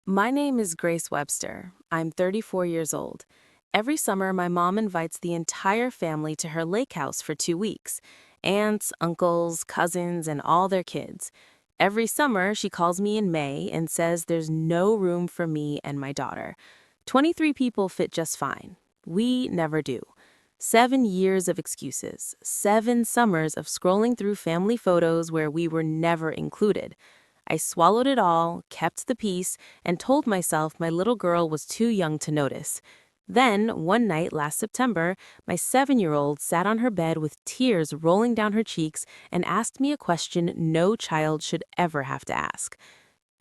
My name is Grace Webster. I'm 34 years old. Every summer, my mom invites the entire family to her lake house for 2 weeks aunts, uncles, cousins, and all their kids. Every summer, she calls me in May and says there's no room for me and my daughter. 23 people fit just fine. We never do. 7 years of excuses, 7 summers of scrolling through family photos where we were never included. I swallowed it all, kept the peace, and told myself my little girl was too young to notice. Then, one night last September, my 7-year-old sat on her bed with tears rolling down her cheeks and asked me a question no child should ever have to ask.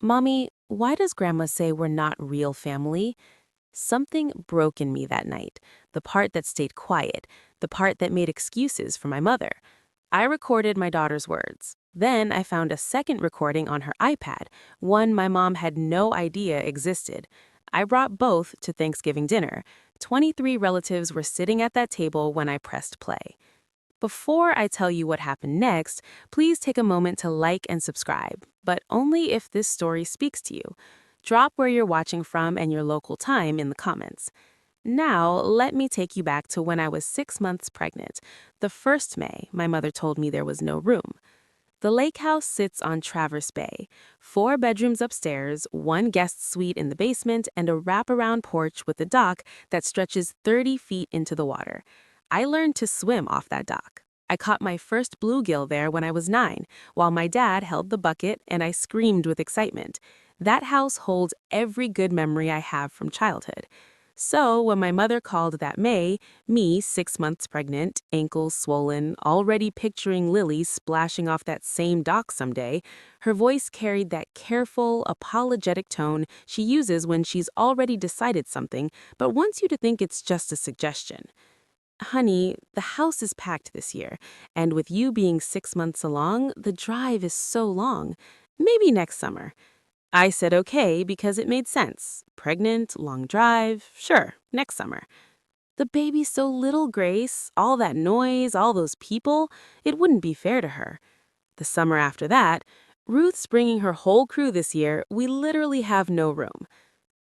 Mommy, why does Grandma say we're not real family? Something broke in me that night, the part that stayed quiet, the part that made excuses for my mother. I recorded my daughter's words. Then I found a second recording on her iPad, one my mom had no idea existed. I brought both to Thanksgiving dinner. 23 relatives were sitting at that table when I pressed play. Before I tell you what happened next, please take a moment to like and subscribe, but only if this story speaks to you. Drop where you're watching from and your local time in the comments. Now, let me take you back to when I was 6 months pregnant. The first May, my mother told me there was no room. The lake house sits on Traverse Bay, 4 bedrooms upstairs, one guest suite in the basement, and a wraparound porch with a dock that stretches 30 feet into the water. I learned to swim off that dock. I caught my first bluegill there when I was 9, while my dad held the bucket and I screamed with excitement. That house holds every good memory I have from childhood. So, when my mother called that May, me, 6 months pregnant, ankles swollen, already picturing Lily splashing off that same dock someday, her voice carried that careful, apologetic tone she uses when she's already decided something but wants you to think it's just a suggestion. Honey, the house is packed this year, and with you being 6 months along, the drive is so long. Maybe next summer. I said okay because it made sense. Pregnant, long drive, sure, next summer. The baby's so little, Grace, all that noise, all those people, it wouldn't be fair to her. The summer after that, Ruth's bringing her whole crew this year, we literally have no room.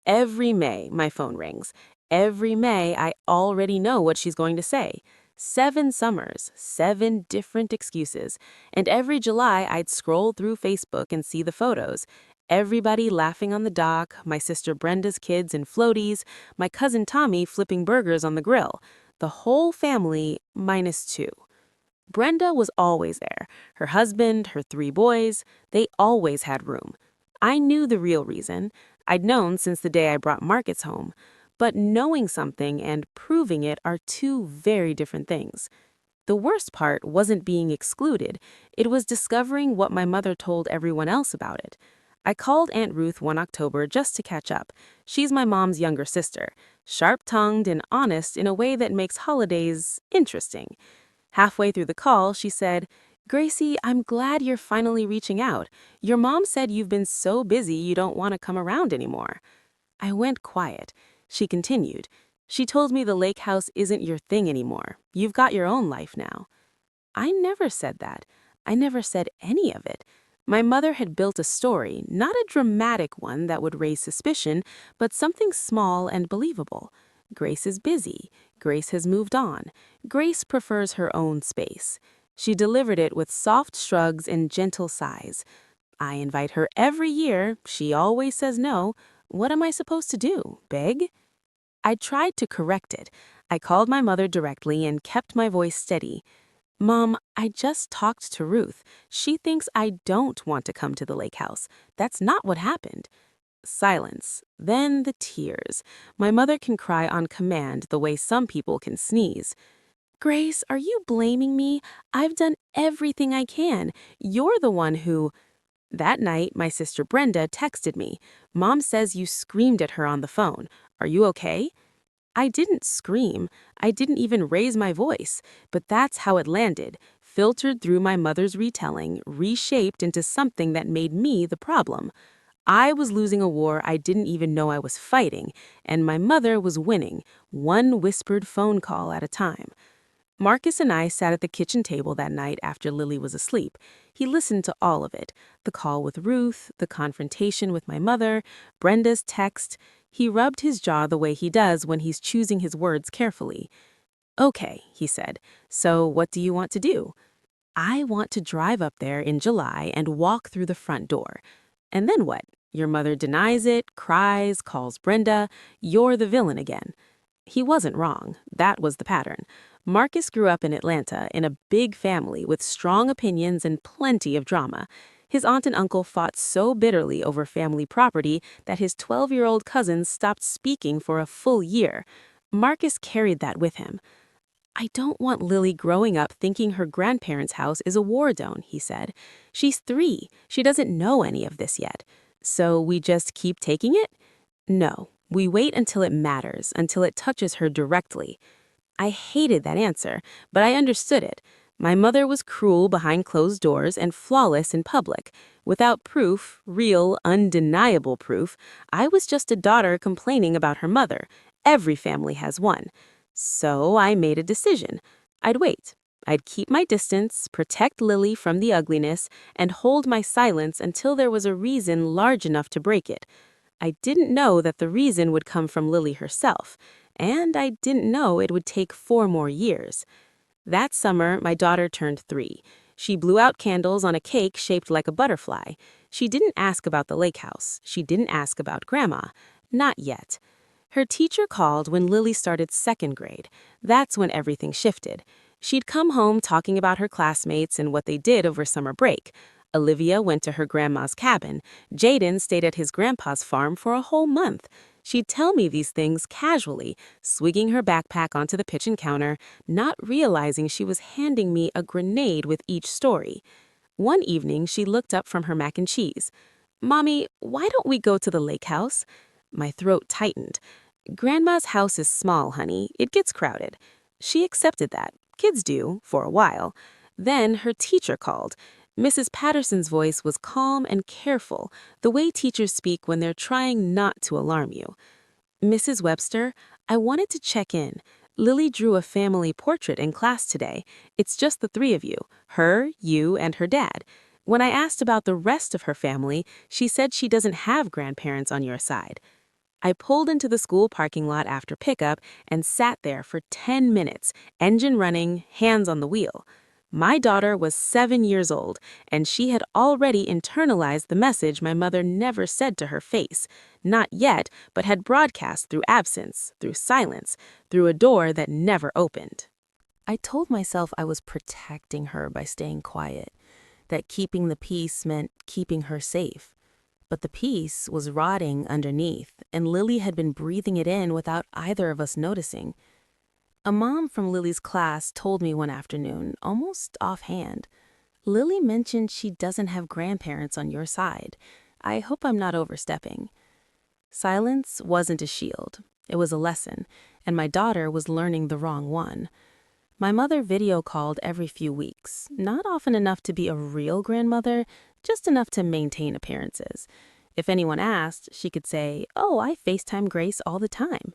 Every May, my phone rings. Every May, I already know what she's going to say. 7 summers, 7 different excuses. And every July, I'd scroll through Facebook and see the photos. Everybody laughing on the dock, my sister Brenda's kids in floaties, my cousin Tommy flipping burgers on the grill. The whole family, minus 2. Brenda was always there. Her husband, her 3 boys, they always had room. I knew the real reason. I'd known since the day I brought Marcus home. But knowing something and proving it are two very different things. The worst part wasn't being excluded. It was discovering what my mother told everyone else about it. I called Aunt Ruth one October just to catch up. She's my mom's younger sister, sharp-tongued and honest in a way that makes holidays interesting. Halfway through the call, she said, Gracie, I'm glad you're finally reaching out. Your mom said you've been so busy you don't want to come around anymore. I went quiet. She continued. She told me the lake house isn't your thing anymore. You've got your own life now. I never said that. I never said any of it. My mother had built a story, not a dramatic one that would raise suspicion, but something small and believable. Grace is busy. Grace has moved on. Grace prefers her own space. She delivered it with soft shrugs and gentle sighs. I invite her every year. She always says no. What am I supposed to do? Beg? I tried to correct it. I called my mother directly and kept my voice steady. Mom, I just talked to Ruth. She thinks I don't want to come to the lake house. That's not what happened. Silence. Then the tears. My mother can cry on command the way some people can sneeze. Grace, are you blaming me? I've done everything I can. You're the one who... That night, my sister Brenda texted me. Mom says you screamed at her on the phone. Are you okay? I didn't scream. I didn't even raise my voice. But that's how it landed, filtered through my mother's retelling, reshaped into something that made me the problem. I was losing a war I didn't even know I was fighting, and my mother was winning, one whispered phone call at a time. Marcus and I sat at the kitchen table that night after Lily was asleep. He listened to all of it, the call with Ruth, the confrontation with my mother, Brenda's text. He rubbed his jaw the way he does when he's choosing his words carefully. "Okay," he said, "so what do you want to do?" "I want to drive up there in July and walk through the front door." "And then what? Your mother denies it, cries, calls Brenda. You're the villain again." He wasn't wrong. That was the pattern. Marcus grew up in Atlanta in a big family with strong opinions and plenty of drama. His aunt and uncle fought so bitterly over family property that his 12-year-old cousins stopped speaking for a full year. Marcus carried that with him. "I don't want Lily growing up thinking her grandparents' house is a war zone," he said. "She's 3. She doesn't know any of this yet. So we just keep taking it? No, we wait until it matters, until it touches her directly." I hated that answer, but I understood it. My mother was cruel behind closed doors and flawless in public. Without proof, real, undeniable proof, I was just a daughter complaining about her mother. Every family has one. So I made a decision. I'd wait. I'd keep my distance, protect Lily from the ugliness, and hold my silence until there was a reason large enough to break it. I didn't know that the reason would come from Lily herself, and I didn't know it would take 4 more years. That summer, my daughter turned 3. She blew out candles on a cake shaped like a butterfly. She didn't ask about the lake house. She didn't ask about Grandma. Not yet. Her teacher called when Lily started 2nd grade. That's when everything shifted. She'd come home talking about her classmates and what they did over summer break. Olivia went to her grandma's cabin. Jaden stayed at his grandpa's farm for a whole month. She'd tell me these things casually, swigging her backpack onto the kitchen counter, not realizing she was handing me a grenade with each story. One evening, she looked up from her mac and cheese. "Mommy, why don't we go to the lake house?" My throat tightened. "Grandma's house is small, honey. It gets crowded." She accepted that. Kids do, for a while. Then her teacher called. Mrs. Patterson's voice was calm and careful, the way teachers speak when they're trying not to alarm you. "Mrs. Webster, I wanted to check in. Lily drew a family portrait in class today. It's just the 3 of you, her, you, and her dad. When I asked about the rest of her family, she said she doesn't have grandparents on your side." I pulled into the school parking lot after pickup and sat there for 10 minutes, engine running, hands on the wheel. My daughter was 7 years old, and she had already internalized the message my mother never said to her face. Not yet, but had broadcast through absence, through silence, through a door that never opened. I told myself I was protecting her by staying quiet, that keeping the peace meant keeping her safe. But the peace was rotting underneath, and Lily had been breathing it in without either of us noticing. A mom from Lily's class told me one afternoon, almost offhand, "Lily mentioned she doesn't have grandparents on your side. I hope I'm not overstepping." Silence wasn't a shield. It was a lesson, and my daughter was learning the wrong one. My mother video called every few weeks, not often enough to be a real grandmother, just enough to maintain appearances. If anyone asked, she could say, "Oh, I FaceTime Grace all the time."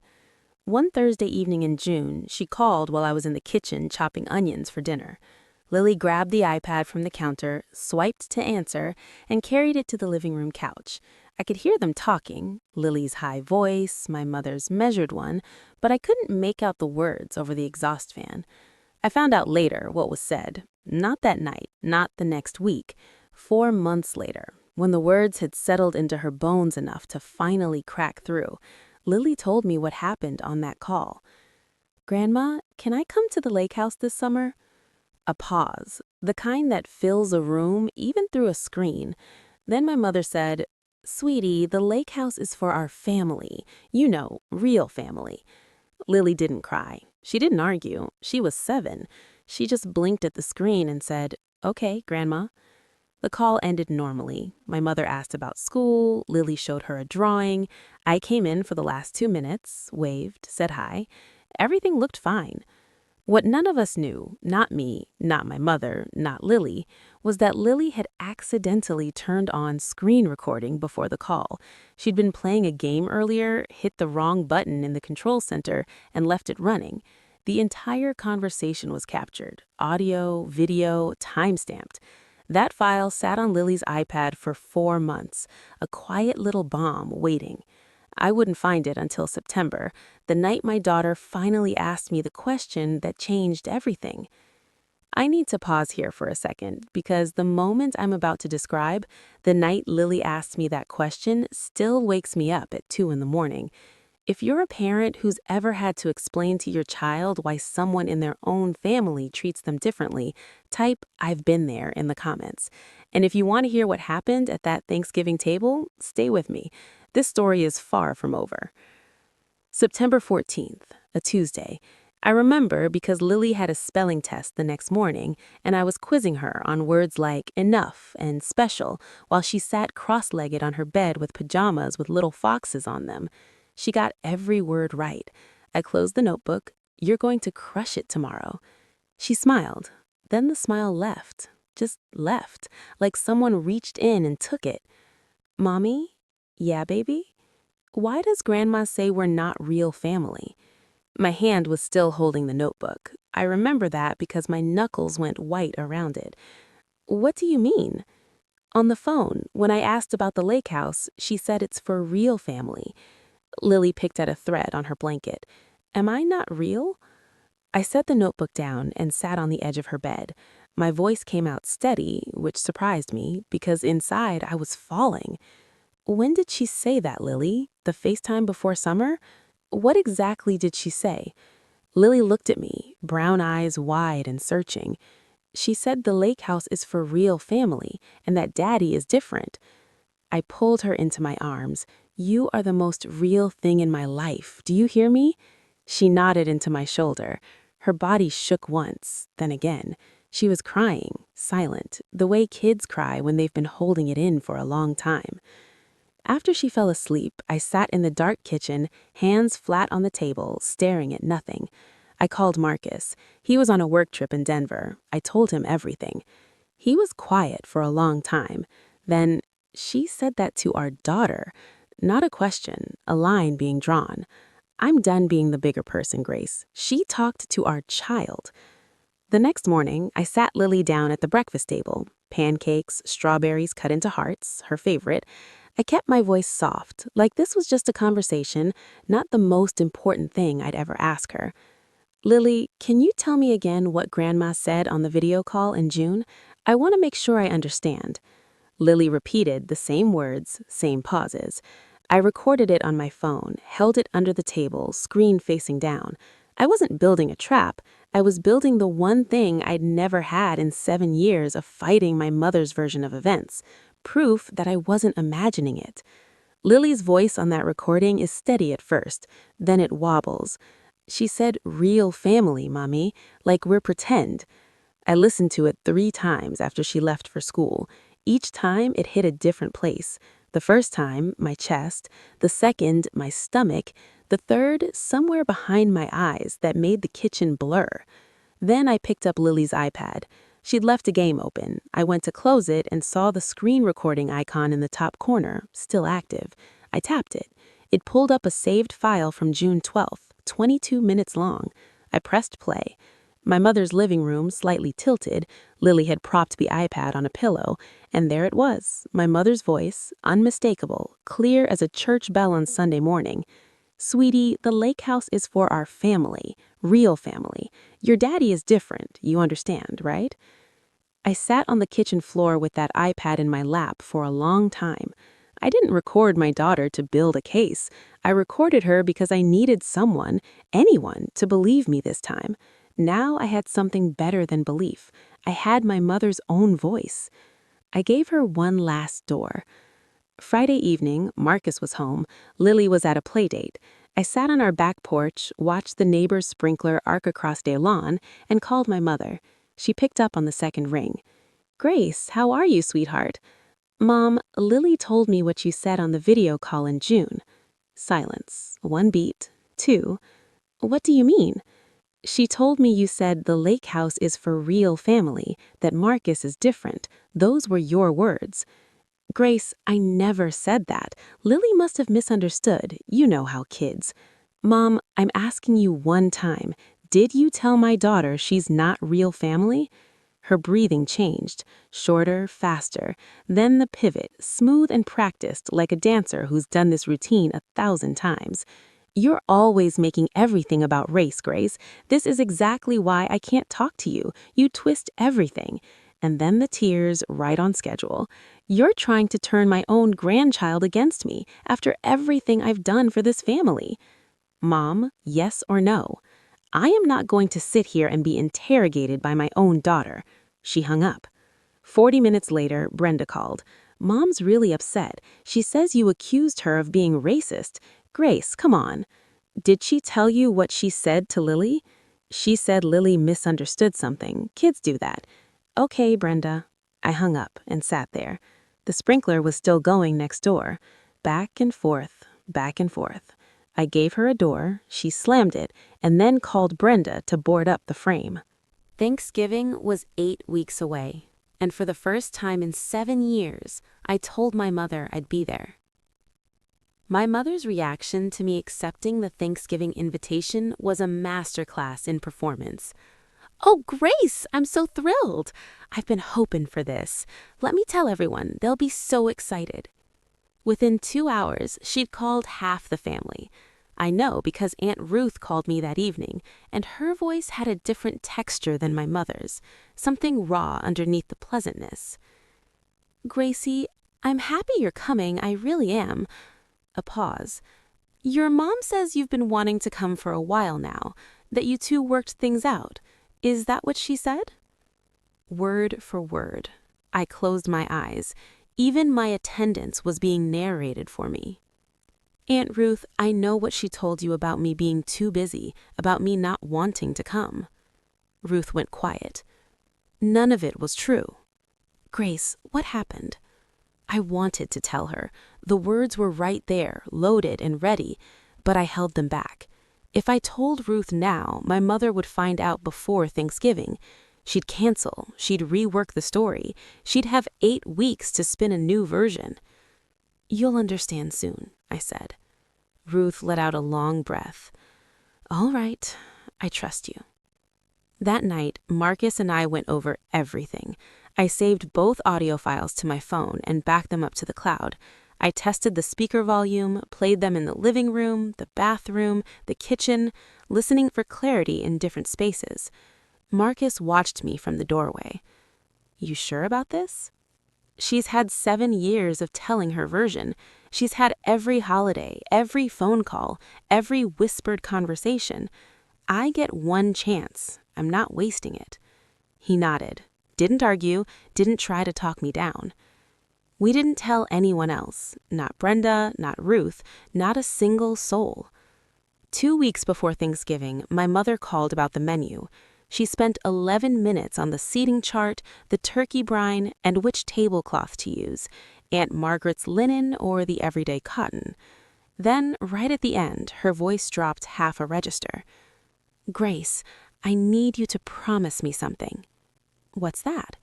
One Thursday evening in June, she called while I was in the kitchen chopping onions for dinner. Lily grabbed the iPad from the counter, swiped to answer, and carried it to the living room couch. I could hear them talking, Lily's high voice, my mother's measured one, but I couldn't make out the words over the exhaust fan. I found out later what was said. Not that night, not the next week. 4 months later, when the words had settled into her bones enough to finally crack through, Lily told me what happened on that call. "Grandma, can I come to the lake house this summer?" A pause, the kind that fills a room even through a screen. Then my mother said, "Sweetie, the lake house is for our family. You know, real family." Lily didn't cry. She didn't argue. She was 7. She just blinked at the screen and said, "Okay, Grandma." The call ended normally. My mother asked about school. Lily showed her a drawing. I came in for the last 2 minutes, waved, said hi. Everything looked fine. What none of us knew, not me, not my mother, not Lily, was that Lily had accidentally turned on screen recording before the call. She'd been playing a game earlier, hit the wrong button in the control center, and left it running. The entire conversation was captured, audio, video, timestamped. That file sat on Lily's iPad for 4 months, a quiet little bomb waiting. I wouldn't find it until September, the night my daughter finally asked me the question that changed everything. I need to pause here for a second because the moment I'm about to describe, the night Lily asked me that question, still wakes me up at 2 in the morning. If you're a parent who's ever had to explain to your child why someone in their own family treats them differently, type "I've been there" in the comments. And if you want to hear what happened at that Thanksgiving table, stay with me. This story is far from over. September 14th, a Tuesday. I remember because Lily had a spelling test the next morning, and I was quizzing her on words like enough and special while she sat cross-legged on her bed with pajamas with little foxes on them. She got every word right. I closed the notebook. "You're going to crush it tomorrow." She smiled. Then the smile left. Just left, like someone reached in and took it. "Mommy? Yeah, baby? Why does Grandma say we're not real family?" My hand was still holding the notebook. I remember that because my knuckles went white around it. "What do you mean?" On the phone, when I asked about the lake house, she said it's for real family. Lily picked at a thread on her blanket. "Am I not real?" I set the notebook down and sat on the edge of her bed. My voice came out steady, which surprised me because inside I was falling. "When did she say that, Lily? The FaceTime before summer? What exactly did she say?" Lily looked at me, brown eyes wide and searching. "She said the lake house is for real family and that Daddy is different." I pulled her into my arms. "You are the most real thing in my life. Do you hear me?" She nodded into my shoulder. Her body shook once, then again. She was crying, silent, the way kids cry when they've been holding it in for a long time. After she fell asleep, I sat in the dark kitchen, hands flat on the table, staring at nothing. I called Marcus. He was on a work trip in Denver. I told him everything. He was quiet for a long time. Then, "She said that to our daughter." Not a question, a line being drawn. "I'm done being the bigger person, Grace. She talked to our child." The next morning, I sat Lily down at the breakfast table. Pancakes, strawberries cut into hearts, her favorite. I kept my voice soft, like this was just a conversation, not the most important thing I'd ever ask her. "Lily, can you tell me again what Grandma said on the video call in June? I want to make sure I understand." Lily repeated the same words, same pauses. I recorded it on my phone, held it under the table, screen facing down. I wasn't building a trap. I was building the one thing I'd never had in 7 years of fighting my mother's version of events. Proof that I wasn't imagining it. Lily's voice on that recording is steady at first, then it wobbles. She said real family, Mommy, like we're pretend. I listened to it 3 times after she left for school. Each time it hit a different place. The first time, my chest. The second, my stomach. The third, somewhere behind my eyes that made the kitchen blur. Then I picked up Lily's iPad. She'd left a game open. I went to close it and saw the screen recording icon in the top corner, still active. I tapped it. It pulled up a saved file from June 12th, 22 minutes long. I pressed play. My mother's living room slightly tilted. Lily had propped the iPad on a pillow, and there it was, my mother's voice, unmistakable, clear as a church bell on Sunday morning. "Sweetie, the lake house is for our family, real family. Your daddy is different, you understand, right?" I sat on the kitchen floor with that iPad in my lap for a long time. I didn't record my daughter to build a case. I recorded her because I needed someone, anyone, to believe me this time. Now I had something better than belief. I had my mother's own voice. I gave her one last door. Friday evening, Marcus was home. Lily was at a play date. I sat on our back porch, watched the neighbor's sprinkler arc across their lawn, and called my mother. She picked up on the second ring. "Grace, how are you, sweetheart?" "Mom, Lily told me what you said on the video call in June." Silence. 1 beat. 2. "What do you mean?" "She told me you said the lake house is for real family, that Marcus is different. Those were your words." "Grace, I never said that. Lily must have misunderstood. You know how kids." "Mom, I'm asking you one time. Did you tell my daughter she's not real family? Her breathing changed, shorter, faster, then the pivot, smooth and practiced like a dancer who's done this routine 1,000 times. You're always making everything about race, Grace. This is exactly why I can't talk to you. You twist everything. And then the tears, right on schedule. You're trying to turn my own grandchild against me after everything I've done for this family. Mom, yes or no? I am not going to sit here and be interrogated by my own daughter. She hung up. 40 minutes later, Brenda called. Mom's really upset. She says you accused her of being racist. Grace, come on. Did she tell you what she said to Lily? She said Lily misunderstood something. Kids do that. Okay, Brenda. I hung up and sat there. The sprinkler was still going next door. Back and forth, back and forth. I gave her a door, she slammed it, and then called Brenda to board up the frame. Thanksgiving was 8 weeks away, and for the first time in 7 years, I told my mother I'd be there. My mother's reaction to me accepting the Thanksgiving invitation was a masterclass in performance. Oh, Grace, I'm so thrilled. I've been hoping for this. Let me tell everyone, they'll be so excited. Within 2 hours, she'd called half the family. I know because Aunt Ruth called me that evening, and her voice had a different texture than my mother's, something raw underneath the pleasantness. Gracie, I'm happy you're coming, I really am. A pause. Your mom says you've been wanting to come for a while now, that you two worked things out. Is that what she said? Word for word. I closed my eyes. Even my attendance was being narrated for me. Aunt Ruth, I know what she told you about me being too busy, about me not wanting to come. Ruth went quiet. None of it was true. Grace, what happened? I wanted to tell her. The words were right there, loaded and ready, but I held them back. If I told Ruth now, my mother would find out before Thanksgiving. She'd cancel, she'd rework the story, she'd have 8 weeks to spin a new version. You'll understand soon, I said. Ruth let out a long breath. All right, I trust you. That night, Marcus and I went over everything. I saved both audio files to my phone and backed them up to the cloud. I tested the speaker volume, played them in the living room, the bathroom, the kitchen, listening for clarity in different spaces. Marcus watched me from the doorway. You sure about this? She's had 7 years of telling her version. She's had every holiday, every phone call, every whispered conversation. I get one chance. I'm not wasting it. He nodded. Didn't argue, didn't try to talk me down. We didn't tell anyone else. Not Brenda, not Ruth, not a single soul. 2 weeks before Thanksgiving, my mother called about the menu. She spent 11 minutes on the seating chart, the turkey brine, and which tablecloth to use, Aunt Margaret's linen or the everyday cotton. Then, right at the end, her voice dropped half a register. Grace, I need you to promise me something. What's that?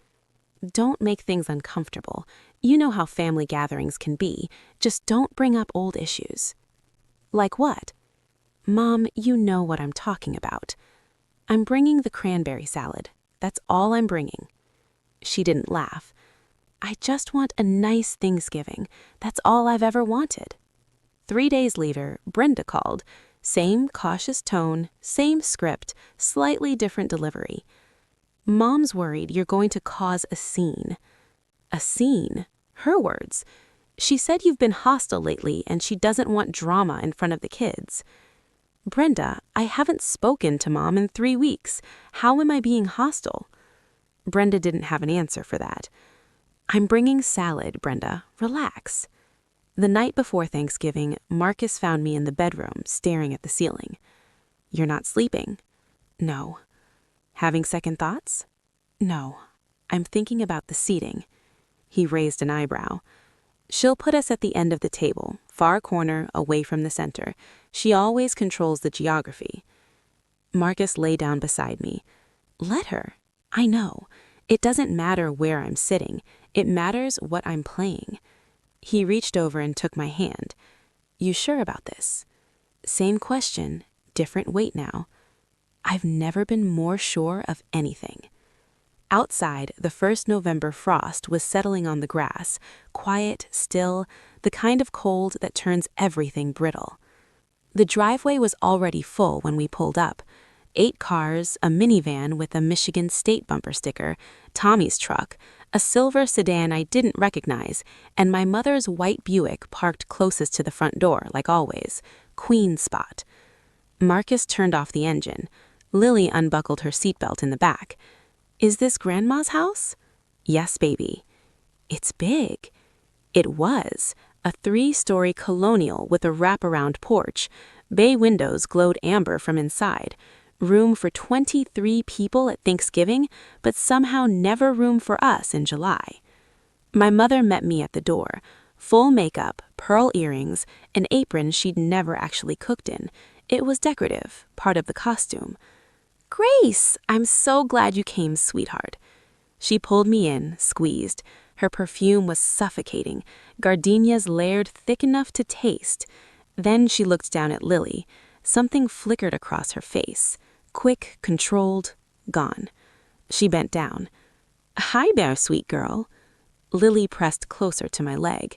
Don't make things uncomfortable. You know how family gatherings can be. Just don't bring up old issues. Like what? Mom, you know what I'm talking about. I'm bringing the cranberry salad. That's all I'm bringing. She didn't laugh. I just want a nice Thanksgiving. That's all I've ever wanted. 3 days later, Brenda called. Same cautious tone, same script, slightly different delivery. Mom's worried you're going to cause a scene. A scene? Her words. She said you've been hostile lately and she doesn't want drama in front of the kids. Brenda, I haven't spoken to Mom in 3 weeks. How am I being hostile? Brenda didn't have an answer for that. I'm bringing salad, Brenda. Relax. The night before Thanksgiving, Marcus found me in the bedroom, staring at the ceiling. You're not sleeping? No. Having second thoughts? No. I'm thinking about the seating. He raised an eyebrow. She'll put us at the end of the table, far corner, away from the center. She always controls the geography. Marcus lay down beside me. Let her. I know. It doesn't matter where I'm sitting. It matters what I'm playing. He reached over and took my hand. You sure about this? Same question, different weight now. I've never been more sure of anything. Outside, the first November frost was settling on the grass, quiet, still, the kind of cold that turns everything brittle. The driveway was already full when we pulled up. 8 cars, a minivan with a Michigan State bumper sticker, Tommy's truck, a silver sedan I didn't recognize, and my mother's white Buick parked closest to the front door, like always. Queen spot. Marcus turned off the engine. Lily unbuckled her seatbelt in the back. "Is this Grandma's house?" "Yes, baby." "It's big." It was. A 3-story colonial with a wraparound porch. Bay windows glowed amber from inside. Room for 23 people at Thanksgiving, but somehow never room for us in July. My mother met me at the door. Full makeup, pearl earrings, an apron she'd never actually cooked in. It was decorative, part of the costume. "Grace, I'm so glad you came, sweetheart." She pulled me in, squeezed. Her perfume was suffocating, gardenias layered thick enough to taste. Then she looked down at Lily. Something flickered across her face. Quick, controlled, gone. She bent down. "Hi there, sweet girl." Lily pressed closer to my leg.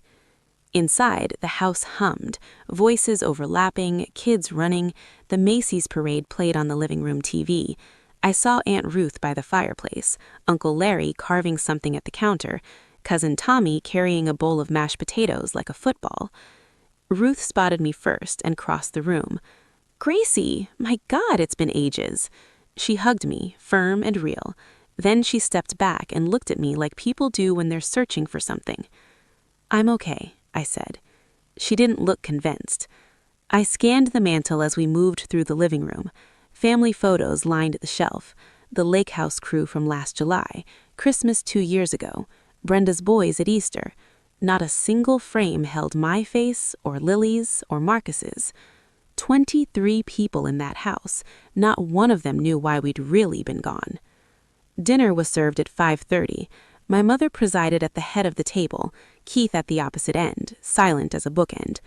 Inside, the house hummed, voices overlapping, kids running. The Macy's parade played on the living room TV. I saw Aunt Ruth by the fireplace, Uncle Larry carving something at the counter, Cousin Tommy carrying a bowl of mashed potatoes like a football. Ruth spotted me first and crossed the room. "Gracie, my God, it's been ages." She hugged me, firm and real. Then she stepped back and looked at me like people do when they're searching for something. "I'm okay," I said. She didn't look convinced. I scanned the mantel as we moved through the living room. Family photos lined the shelf. The lake house crew from last July, Christmas 2 years ago, Brenda's boys at Easter. Not a single frame held my face or Lily's or Marcus's. 23 people in that house. Not one of them knew why we'd really been gone. Dinner was served at 5:30. My mother presided at the head of the table, Keith at the opposite end, silent as a bookend.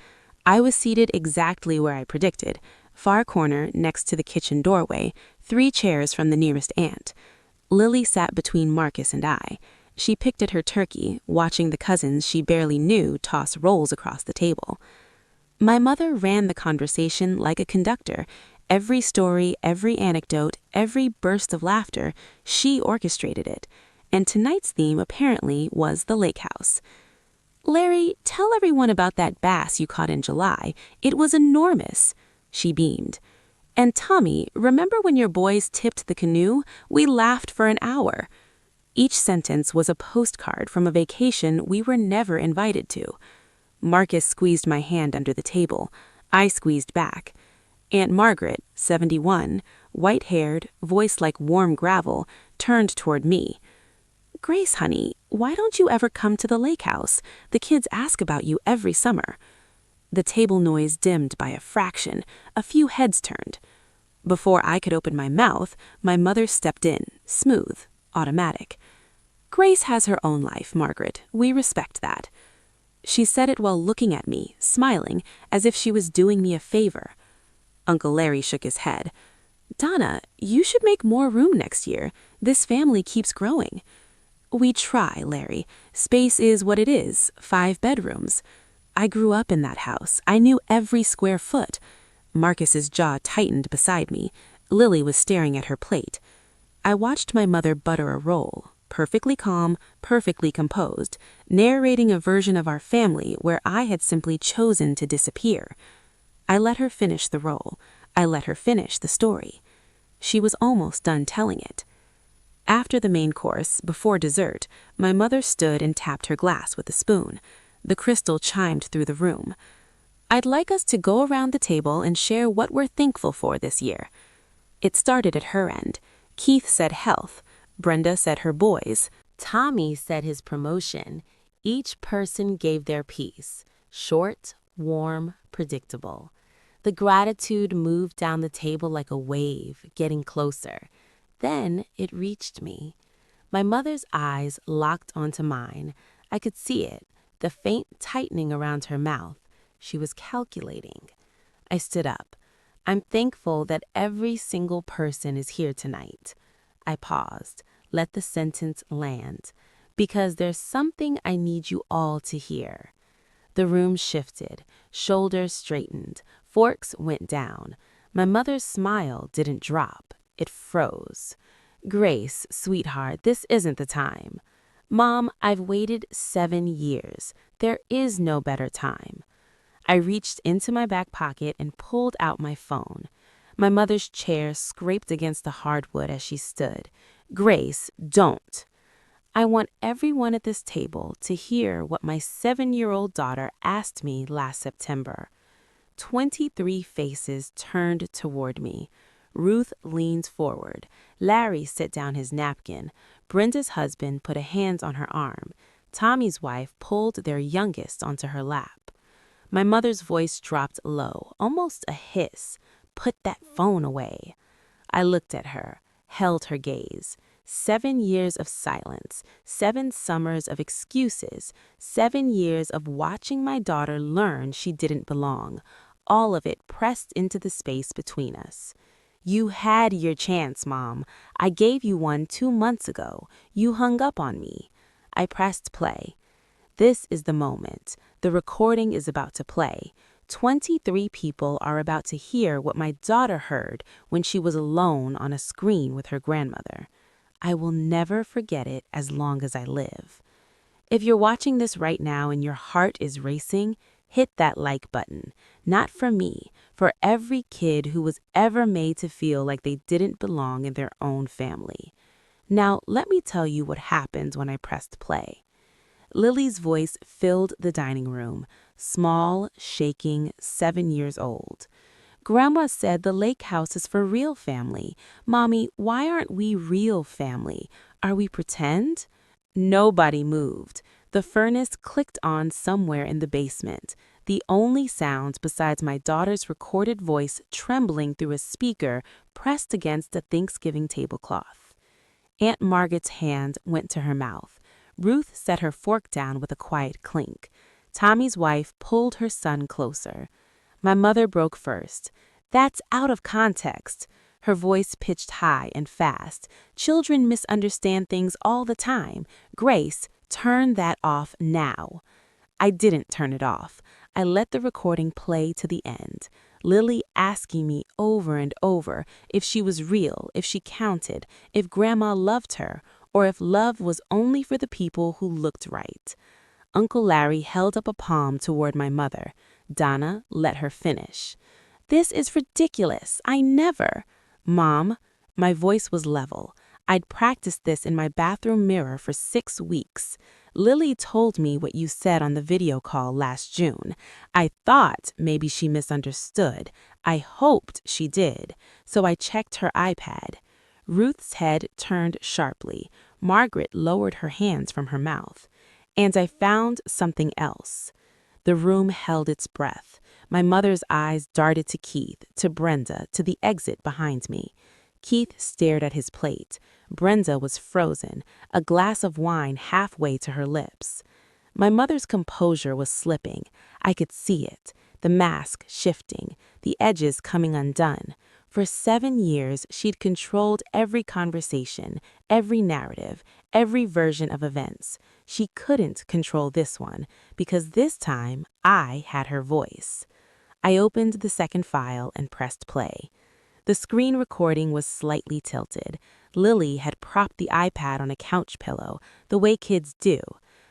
I was seated exactly where I predicted, far corner next to the kitchen doorway, 3 chairs from the nearest aunt. Lily sat between Marcus and I. She picked at her turkey, watching the cousins she barely knew toss rolls across the table. My mother ran the conversation like a conductor. Every story, every anecdote, every burst of laughter, she orchestrated it. And tonight's theme apparently was the lake house. "Larry, tell everyone about that bass you caught in July. It was enormous." She beamed. "And Tommy, remember when your boys tipped the canoe? We laughed for an hour." Each sentence was a postcard from a vacation we were never invited to. Marcus squeezed my hand under the table. I squeezed back. Aunt Margaret, 71, white-haired, voice like warm gravel, turned toward me. "Grace, honey, why don't you ever come to the lake house? The kids ask about you every summer." The table noise dimmed by a fraction. A few heads turned. Before I could open my mouth, my mother stepped in, smooth, automatic. "Grace has her own life, Margaret. We respect that." She said it while looking at me, smiling, as if she was doing me a favor. Uncle Larry shook his head. "Donna, you should make more room next year. This family keeps growing." "We try, Larry. Space is what it is, 5 bedrooms. I grew up in that house. I knew every square foot." Marcus's jaw tightened beside me. Lily was staring at her plate. I watched my mother butter a roll, perfectly calm, perfectly composed, narrating a version of our family where I had simply chosen to disappear. I let her finish the roll. I let her finish the story. She was almost done telling it. After the main course, before dessert, my mother stood and tapped her glass with a spoon. The crystal chimed through the room. "I'd like us to go around the table and share what we're thankful for this year." It started at her end. Keith said health. Brenda said her boys. Tommy said his promotion. Each person gave their piece. Short, warm, predictable. The gratitude moved down the table like a wave, getting closer. Then it reached me. My mother's eyes locked onto mine. I could see it, the faint tightening around her mouth. She was calculating. I stood up. I'm thankful that every single person is here tonight. I paused, let the sentence land, because there's something I need you all to hear. The room shifted, shoulders straightened, forks went down. My mother's smile didn't drop, it froze. Grace, sweetheart, this isn't the time. Mom, I've waited 7 years. There is no better time. I reached into my back pocket and pulled out my phone. My mother's chair scraped against the hardwood as she stood. Grace, don't. I want everyone at this table to hear what my 7-year-old daughter asked me last September. 23 faces turned toward me. Ruth leaned forward. Larry set down his napkin. Brenda's husband put a hand on her arm. Tommy's wife pulled their youngest onto her lap. My mother's voice dropped low, almost a hiss. Put that phone away. I looked at her, held her gaze. 7 years of silence, 7 summers of excuses, 7 years of watching my daughter learn she didn't belong. All of it pressed into the space between us. You had your chance, Mom. I gave you one 2 months ago. You hung up on me. I pressed play. This is the moment. The recording is about to play. 23 people are about to hear what my daughter heard when she was alone on a screen with her grandmother. I will never forget it as long as I live. If you're watching this right now and your heart is racing, hit that like button. Not for me, for every kid who was ever made to feel like they didn't belong in their own family. Now, let me tell you what happened when I pressed play. Lily's voice filled the dining room, small, shaking, 7 years old. Grandma said the lake house is for real family. Mommy, why aren't we real family? Are we pretend? Nobody moved. The furnace clicked on somewhere in the basement. The only sound besides my daughter's recorded voice trembling through a speaker pressed against a Thanksgiving tablecloth. Aunt Margaret's hand went to her mouth. Ruth set her fork down with a quiet clink. Tommy's wife pulled her son closer. My mother broke first. That's out of context. Her voice pitched high and fast. Children misunderstand things all the time. Grace, turn that off now. I didn't turn it off. I let the recording play to the end. Lily asking me over and over if she was real, if she counted, if Grandma loved her, or if love was only for the people who looked right. Uncle Larry held up a palm toward my mother. Donna let her finish. This is ridiculous. I never. Mom, my voice was level. I'd practiced this in my bathroom mirror for 6 weeks. Lily told me what you said on the video call last June. I thought maybe she misunderstood. I hoped she did. So I checked her iPad. Ruth's head turned sharply. Margaret lowered her hands from her mouth. And I found something else. The room held its breath. My mother's eyes darted to Keith, to Brenda, to the exit behind me. Keith stared at his plate. Brenda was frozen, a glass of wine halfway to her lips. My mother's composure was slipping. I could see it, the mask shifting, the edges coming undone. For 7 years, she'd controlled every conversation, every narrative, every version of events. She couldn't control this one, because this time I had her voice. I opened the second file and pressed play. The screen recording was slightly tilted. Lily had propped the iPad on a couch pillow, the way kids do.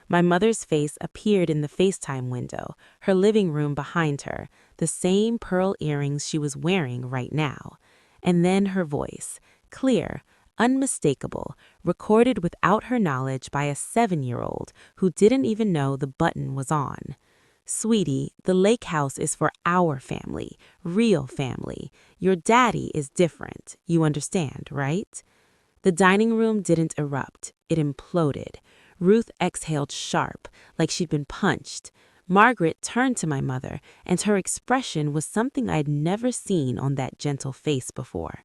My mother's face appeared in the FaceTime window, her living room behind her, the same pearl earrings she was wearing right now. And then her voice, clear, unmistakable, recorded without her knowledge by a 7-year-old who didn't even know the button was on. Sweetie, the lake house is for our family, real family. Your daddy is different. You understand, right? The dining room didn't erupt. It imploded. Ruth exhaled sharp, like she'd been punched. Margaret turned to my mother, and her expression was something I'd never seen on that gentle face before.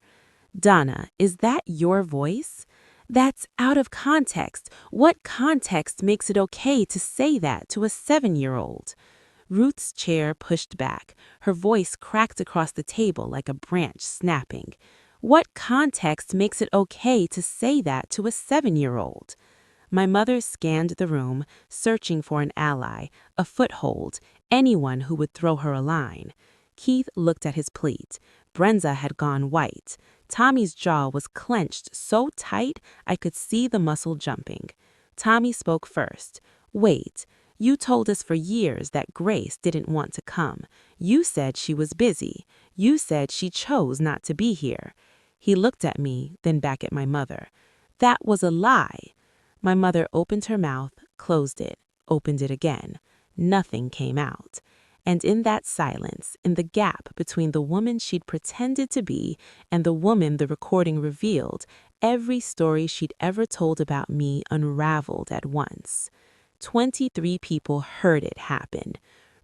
Donna, is that your voice? That's out of context. What context makes it okay to say that to a 7-year-old? Ruth's chair pushed back. Her voice cracked across the table like a branch snapping. What context makes it okay to say that to a 7-year-old? My mother scanned the room, searching for an ally, a foothold, anyone who would throw her a line. Keith looked at his plate. Brenda had gone white. Tommy's jaw was clenched so tight I could see the muscle jumping. Tommy spoke first. "Wait, you told us for years that Grace didn't want to come. You said she was busy. You said she chose not to be here." He looked at me, then back at my mother. "That was a lie." My mother opened her mouth, closed it, opened it again. Nothing came out. And in that silence, in the gap between the woman she'd pretended to be and the woman the recording revealed, every story she'd ever told about me unraveled at once. 23 people heard it happen.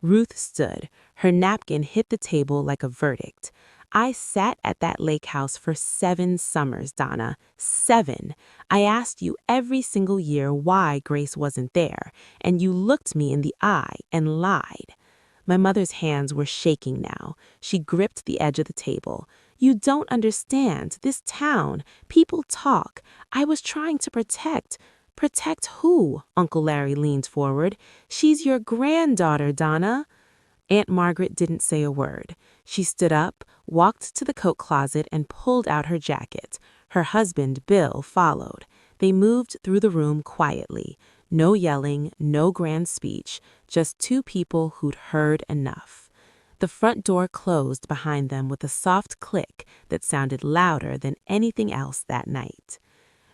Ruth stood. Her napkin hit the table like a verdict. "I sat at that lake house for 7 summers, Donna. 7. I asked you every single year why Grace wasn't there, and you looked me in the eye and lied." My mother's hands were shaking now. She gripped the edge of the table. "You don't understand. This town. People talk. I was trying to protect." "Protect who?" Uncle Larry leaned forward. "She's your granddaughter, Donna." Aunt Margaret didn't say a word. She stood up, walked to the coat closet, and pulled out her jacket. Her husband, Bill, followed. They moved through the room quietly. No yelling, no grand speech, just 2 people who'd heard enough. The front door closed behind them with a soft click that sounded louder than anything else that night.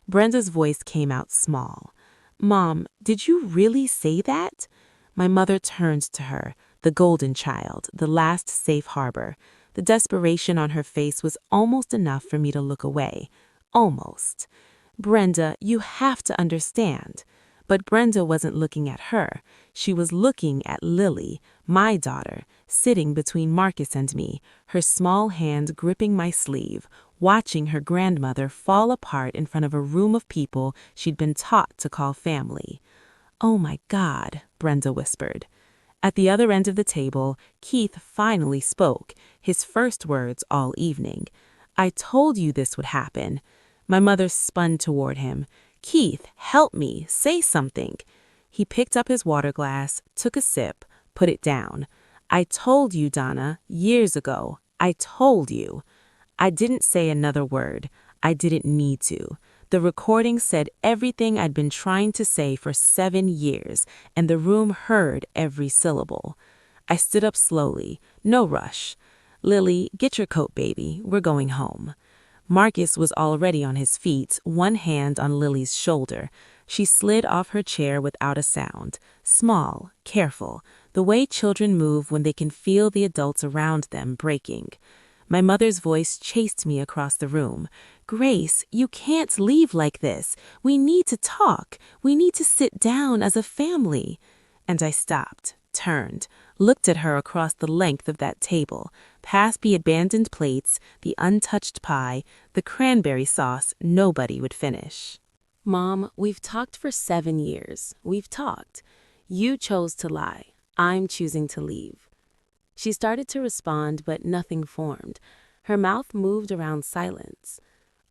Brenda's voice came out small. "Mom, did you really say that?" My mother turned to her, the golden child, the last safe harbor. The desperation on her face was almost enough for me to look away. Almost. "Brenda, you have to understand." But Brenda wasn't looking at her. She was looking at Lily, my daughter, sitting between Marcus and me, her small hand gripping my sleeve, watching her grandmother fall apart in front of a room of people she'd been taught to call family. "Oh my God," Brenda whispered. At the other end of the table, Keith finally spoke, his first words all evening. "I told you this would happen." My mother spun toward him. "Keith, help me, say something." He picked up his water glass, took a sip, put it down. "I told you, Donna, years ago. I told you." I didn't say another word. I didn't need to. The recording said everything I'd been trying to say for 7 years, and the room heard every syllable. I stood up slowly. No rush. "Lily, get your coat, baby. We're going home." Marcus was already on his feet, one hand on Lily's shoulder. She slid off her chair without a sound. Small, careful, the way children move when they can feel the adults around them breaking. My mother's voice chased me across the room. "Grace, you can't leave like this. We need to talk. We need to sit down as a family." And I stopped, turned, looked at her across the length of that table, past the abandoned plates, the untouched pie, the cranberry sauce nobody would finish. "Mom, we've talked for 7 years. We've talked. You chose to lie. I'm choosing to leave." She started to respond, but nothing formed. Her mouth moved around silence.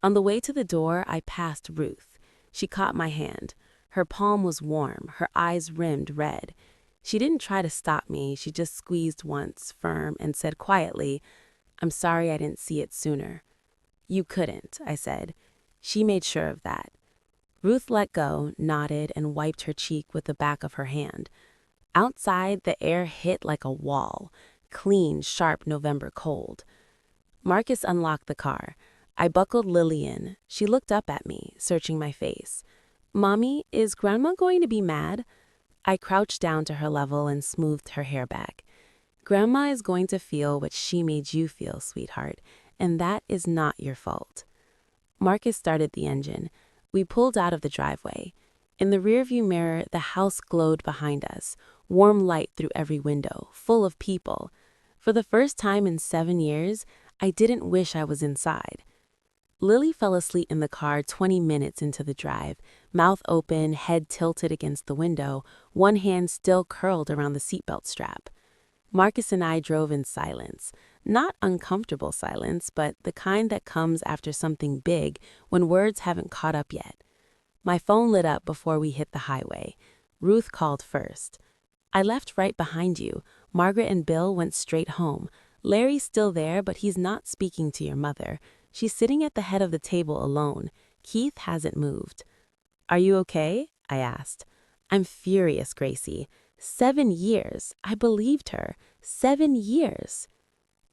On the way to the door, I passed Ruth. She caught my hand. Her palm was warm, her eyes rimmed red. She didn't try to stop me, she just squeezed once, firm, and said quietly, "I'm sorry I didn't see it sooner." "You couldn't," I said. She made sure of that. Ruth let go, nodded, and wiped her cheek with the back of her hand. Outside, the air hit like a wall. Clean, sharp November cold. Marcus unlocked the car. I buckled Lily in. She looked up at me, searching my face. "Mommy, is Grandma going to be mad?" I crouched down to her level and smoothed her hair back. "Grandma is going to feel what she made you feel, sweetheart, and that is not your fault." Marcus started the engine. We pulled out of the driveway. In the rearview mirror, the house glowed behind us, warm light through every window, full of people. For the first time in 7 years, I didn't wish I was inside. Lily fell asleep in the car 20 minutes into the drive, mouth open, head tilted against the window, one hand still curled around the seatbelt strap. Marcus and I drove in silence. Not uncomfortable silence, but the kind that comes after something big when words haven't caught up yet. My phone lit up before we hit the highway. Ruth called first. I left right behind you. Margaret and Bill went straight home. Larry's still there, but he's not speaking to your mother. She's sitting at the head of the table alone. Keith hasn't moved. Are you okay? I asked. I'm furious, Gracie. 7 years. I believed her. 7 years.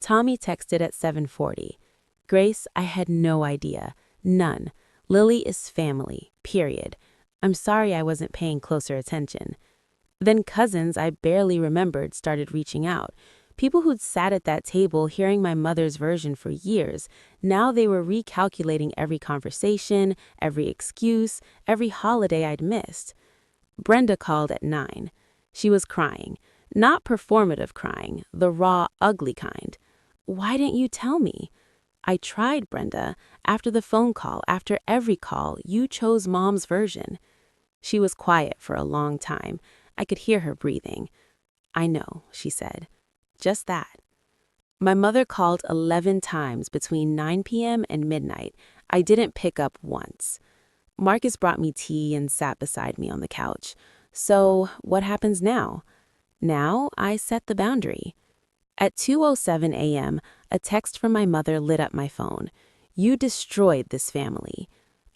Tommy texted at 7:40. Grace, I had no idea. None. Lily is family. Period. I'm sorry I wasn't paying closer attention. Then cousins I barely remembered started reaching out. People who'd sat at that table hearing my mother's version for years, now they were recalculating every conversation, every excuse, every holiday I'd missed. Brenda called at 9. She was crying. Not performative crying, the raw, ugly kind. Why didn't you tell me? I tried, Brenda. After the phone call, after every call, you chose Mom's version. She was quiet for a long time. I could hear her breathing. I know, she said. Just that. My mother called 11 times between 9 p.m. and midnight. I didn't pick up once. Marcus brought me tea and sat beside me on the couch. So, what happens now? Now, I set the boundary. At 2:07 a.m., a text from my mother lit up my phone. You destroyed this family.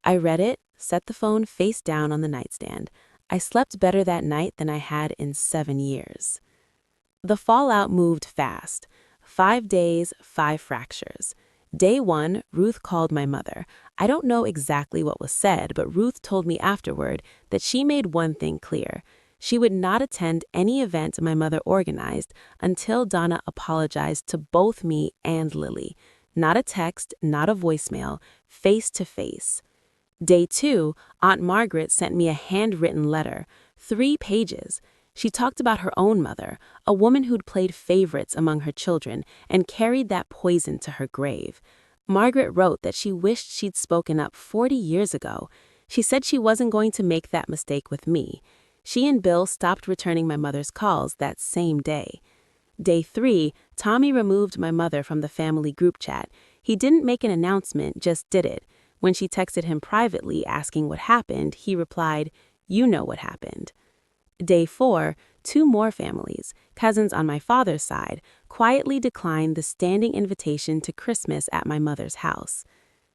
I read it, set the phone face down on the nightstand. I slept better that night than I had in 7 years. The fallout moved fast. 5 days, 5 fractures. Day 1, Ruth called my mother. I don't know exactly what was said, but Ruth told me afterward that she made one thing clear. She would not attend any event my mother organized until Donna apologized to both me and Lily. Not a text, not a voicemail, face to face. Day 2, Aunt Margaret sent me a handwritten letter, 3 pages. She talked about her own mother, a woman who'd played favorites among her children and carried that poison to her grave. Margaret wrote that she wished she'd spoken up 40 years ago. She said she wasn't going to make that mistake with me. She and Bill stopped returning my mother's calls that same day. Day 3, Tommy removed my mother from the family group chat. He didn't make an announcement, just did it. When she texted him privately asking what happened, he replied, "You know what happened." Day 4, 2 more families, cousins on my father's side, quietly declined the standing invitation to Christmas at my mother's house.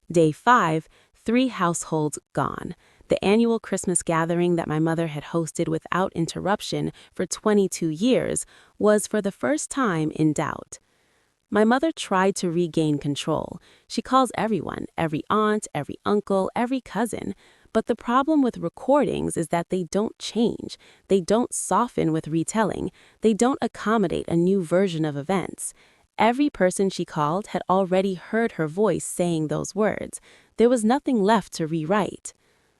Day 5, 3 households gone. The annual Christmas gathering that my mother had hosted without interruption for 22 years was for the first time in doubt. My mother tried to regain control. She calls everyone, every aunt, every uncle, every cousin. But the problem with recordings is that they don't change. They don't soften with retelling. They don't accommodate a new version of events. Every person she called had already heard her voice saying those words. There was nothing left to rewrite.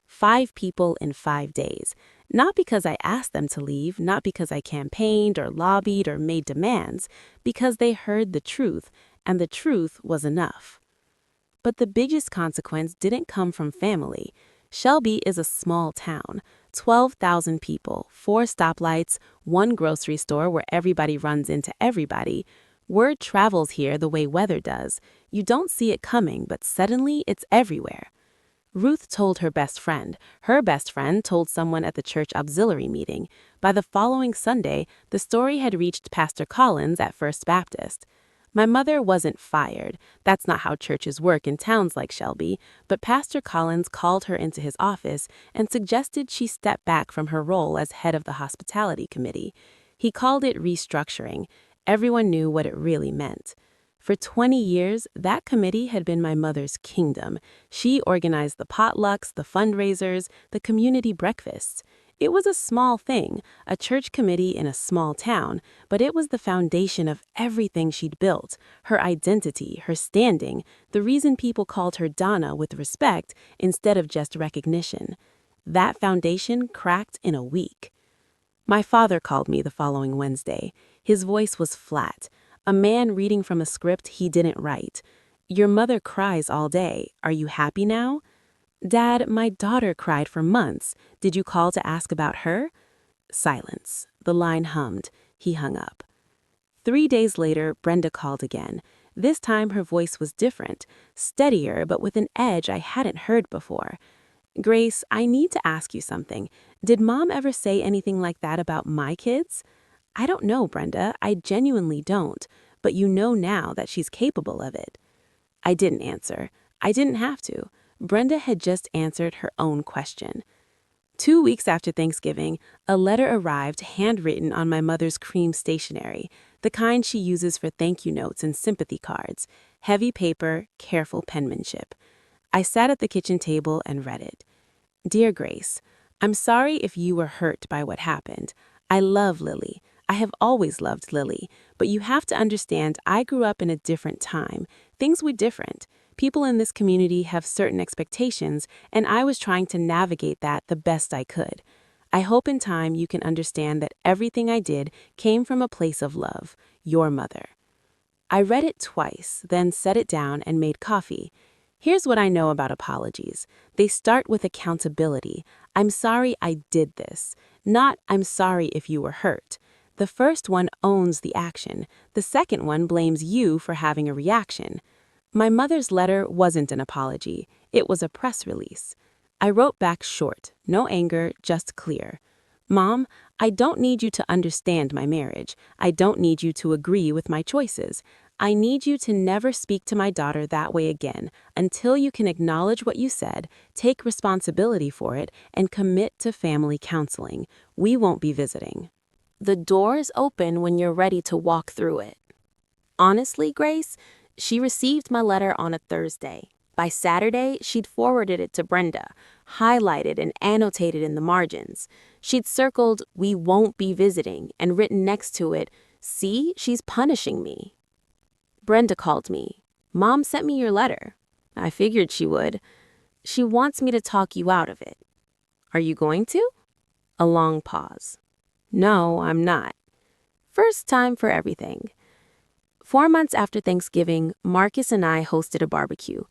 5 people in 5 days. Not because I asked them to leave, not because I campaigned or lobbied or made demands, because they heard the truth, and the truth was enough. But the biggest consequence didn't come from family. Shelby is a small town, 12,000 people, 4 stoplights, 1 grocery store where everybody runs into everybody. Word travels here the way weather does. You don't see it coming, but suddenly it's everywhere. Ruth told her best friend. Her best friend told someone at the church auxiliary meeting. By the following Sunday, the story had reached Pastor Collins at First Baptist. My mother wasn't fired. That's not how churches work in towns like Shelby, but Pastor Collins called her into his office and suggested she step back from her role as head of the hospitality committee. He called it restructuring. Everyone knew what it really meant. For 20 years, that committee had been my mother's kingdom. She organized the potlucks, the fundraisers, the community breakfasts. It was a small thing, a church committee in a small town, but it was the foundation of everything she'd built, her identity, her standing, the reason people called her Donna with respect instead of just recognition. That foundation cracked in a week. My father called me the following Wednesday. His voice was flat. A man reading from a script he didn't write. "Your mother cries all day. Are you happy now?" "Dad, my daughter cried for months. Did you call to ask about her?" Silence. The line hummed. He hung up. 3 days later, Brenda called again. This time her voice was different, steadier, but with an edge I hadn't heard before. Grace, I need to ask you something. Did Mom ever say anything like that about my kids? I don't know, Brenda. I genuinely don't. But you know now that she's capable of it. I didn't answer. I didn't have to. Brenda had just answered her own question. 2 weeks after Thanksgiving, a letter arrived handwritten on my mother's cream stationery, the kind she uses for thank you notes and sympathy cards. Heavy paper, careful penmanship. I sat at the kitchen table and read it. Dear Grace, I'm sorry if you were hurt by what happened. I love Lily. I have always loved Lily, but you have to understand I grew up in a different time. Things were different. People in this community have certain expectations, and I was trying to navigate that the best I could. I hope in time you can understand that everything I did came from a place of love, your mother. I read it twice, then set it down and made coffee. Here's what I know about apologies. They start with accountability. I'm sorry I did this. Not, I'm sorry if you were hurt. The first one owns the action. The second one blames you for having a reaction. My mother's letter wasn't an apology. It was a press release. I wrote back short, no anger, just clear. Mom, I don't need you to understand my marriage. I don't need you to agree with my choices. I need you to never speak to my daughter that way again until you can acknowledge what you said, take responsibility for it, and commit to family counseling. We won't be visiting. The door is open when you're ready to walk through it. Honestly, Grace, she received my letter on a Thursday. By Saturday, she'd forwarded it to Brenda, highlighted and annotated in the margins. She'd circled, "We won't be visiting," and written next to it, "See, she's punishing me." Brenda called me. "Mom sent me your letter." I figured she would. "She wants me to talk you out of it." "Are you going to?" A long pause. "No, I'm not." First time for everything. 4 months after Thanksgiving, Marcus and I hosted a barbecue.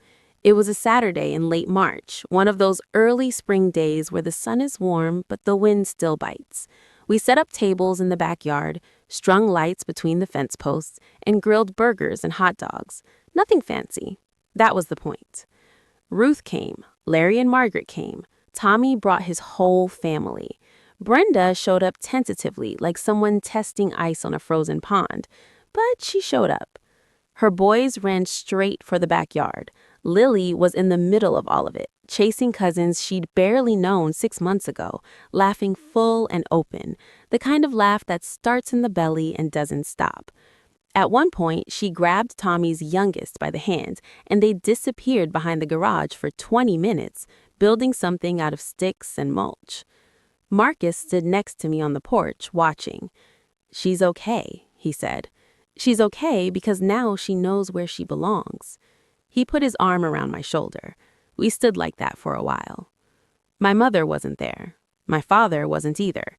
It was a Saturday in late March, one of those early spring days where the sun is warm but the wind still bites. We set up tables in the backyard, strung lights between the fence posts, and grilled burgers and hot dogs. Nothing fancy. That was the point. Ruth came. Larry and Margaret came. Tommy brought his whole family. Brenda showed up tentatively, like someone testing ice on a frozen pond. But she showed up. Her boys ran straight for the backyard. Lily was in the middle of all of it, chasing cousins she'd barely known 6 months ago, laughing full and open, the kind of laugh that starts in the belly and doesn't stop. At one point, she grabbed Tommy's youngest by the hand, and they disappeared behind the garage for 20 minutes, building something out of sticks and mulch. Marcus stood next to me on the porch, watching. "She's okay," he said. "She's okay because now she knows where she belongs." He put his arm around my shoulder. We stood like that for a while. My mother wasn't there. My father wasn't either.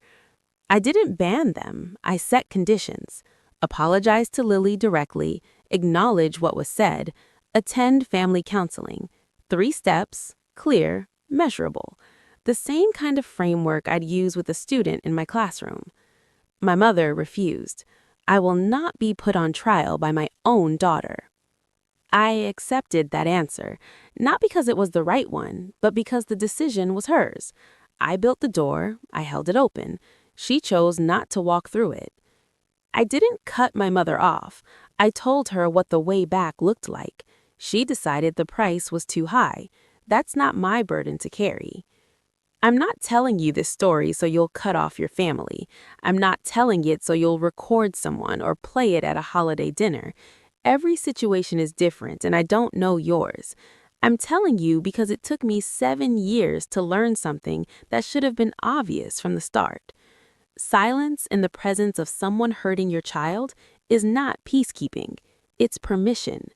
I didn't ban them. I set conditions. Apologize to Lily directly, acknowledge what was said, attend family counseling. 3 steps, clear, measurable. The same kind of framework I'd use with a student in my classroom. My mother refused. I will not be put on trial by my own daughter. I accepted that answer, not because it was the right one, but because the decision was hers. I built the door, I held it open. She chose not to walk through it. I didn't cut my mother off. I told her what the way back looked like. She decided the price was too high. That's not my burden to carry. I'm not telling you this story so you'll cut off your family. I'm not telling it so you'll record someone or play it at a holiday dinner. Every situation is different, and I don't know yours. I'm telling you because it took me 7 years to learn something that should have been obvious from the start. Silence in the presence of someone hurting your child is not peacekeeping. It's permission.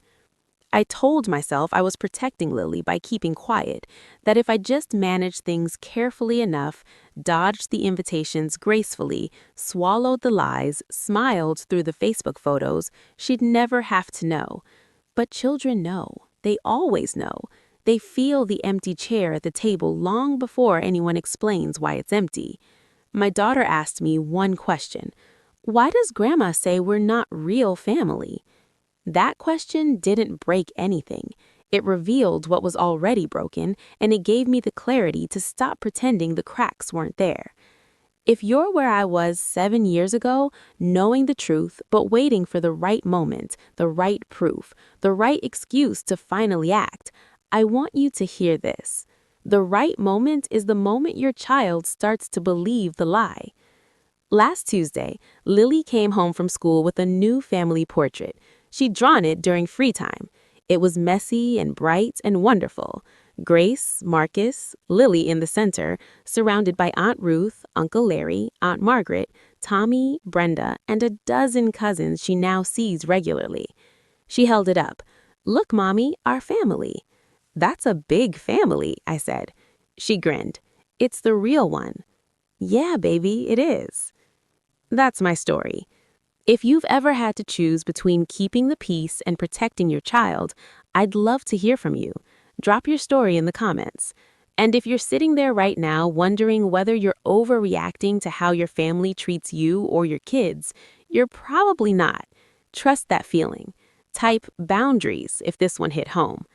I told myself I was protecting Lily by keeping quiet, that if I just managed things carefully enough, dodged the invitations gracefully, swallowed the lies, smiled through the Facebook photos, she'd never have to know. But children know. They always know. They feel the empty chair at the table long before anyone explains why it's empty. My daughter asked me one question. Why does Grandma say we're not real family? That question didn't break anything. It revealed what was already broken, and it gave me the clarity to stop pretending the cracks weren't there. If you're where I was 7 years ago, knowing the truth, but waiting for the right moment, the right proof, the right excuse to finally act, I want you to hear this. The right moment is the moment your child starts to believe the lie. Last Tuesday, Lily came home from school with a new family portrait. She'd drawn it during free time. It was messy and bright and wonderful. Grace, Marcus, Lily in the center, surrounded by Aunt Ruth, Uncle Larry, Aunt Margaret, Tommy, Brenda, and a dozen cousins she now sees regularly. She held it up. "Look, Mommy, our family." "That's a big family," I said. She grinned. "It's the real one." "Yeah, baby, it is." That's my story. If you've ever had to choose between keeping the peace and protecting your child, I'd love to hear from you. Drop your story in the comments. And if you're sitting there right now wondering whether you're overreacting to how your family treats you or your kids, you're probably not. Trust that feeling. Type boundaries if this one hit home.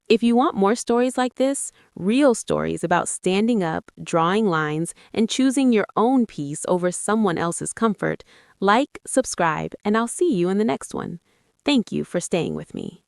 If you want more stories like this, real stories about standing up, drawing lines, and choosing your own peace over someone else's comfort, like, subscribe, and I'll see you in the next one. Thank you for staying with me.